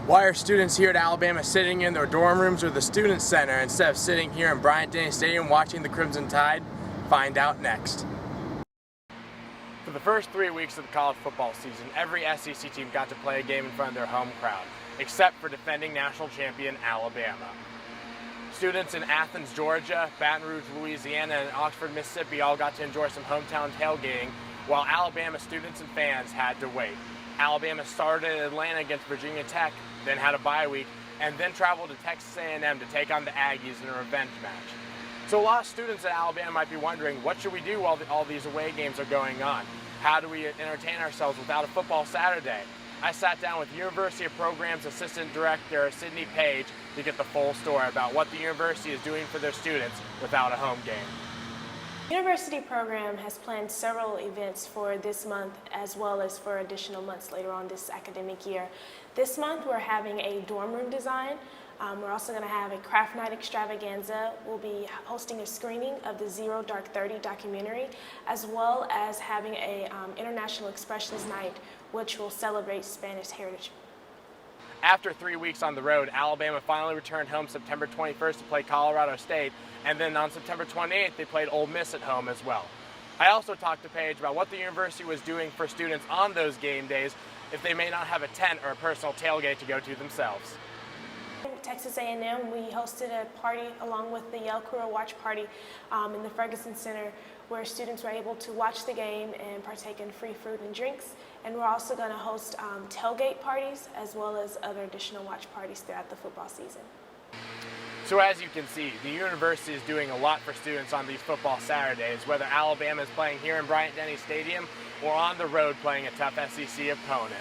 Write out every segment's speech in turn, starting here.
Why are students here at Alabama sitting in their dorm rooms or the student center instead of sitting here in Bryant-Denny Stadium watching the Crimson Tide? Find out next. For the first 3 weeks of the college football season, every SEC team got to play a game in front of their home crowd, except for defending national champion Alabama. Students in Athens, Georgia, Baton Rouge, Louisiana, and Oxford, Mississippi all got to enjoy some hometown tailgating, while Alabama students and fans had to wait. Alabama started in Atlanta against Virginia Tech, then had a bye week, and then traveled to Texas A&M to take on the Aggies in a revenge match. So a lot of students at Alabama might be wondering, what should we do while all these away games are going on? How do we entertain ourselves without a football Saturday? I sat down with University of Programs Assistant Director Sydney Page to get the full story about what the university is doing for their students without a home game. University Program has planned several events for this month as well as for additional months later on this academic year. This month we're having a dorm room design. We're also going to have a craft night extravaganza. We'll be hosting a screening of the Zero Dark 30 documentary, as well as having a International Expressions night, which will celebrate Spanish heritage. After 3 weeks on the road, Alabama finally returned home September 21st to play Colorado State, and then on September 28th they played Ole Miss at home as well. I also talked to Paige about what the university was doing for students on those game days if they may not have a tent or a personal tailgate to go to themselves. Texas A&M, we hosted a party along with the Yale Career Watch Party in the Ferguson Center, where students were able to watch the game and partake in free food and drinks. And we're also going to host tailgate parties as well as other additional watch parties throughout the football season. So as you can see, the university is doing a lot for students on these football Saturdays, whether Alabama is playing here in Bryant-Denny Stadium or on the road playing a tough SEC opponent.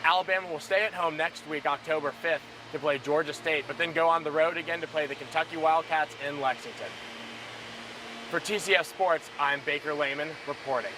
Alabama will stay at home next week, October 5th, to play Georgia State, but then go on the road again to play the Kentucky Wildcats in Lexington. For TCF Sports, I'm Baker Leyman reporting.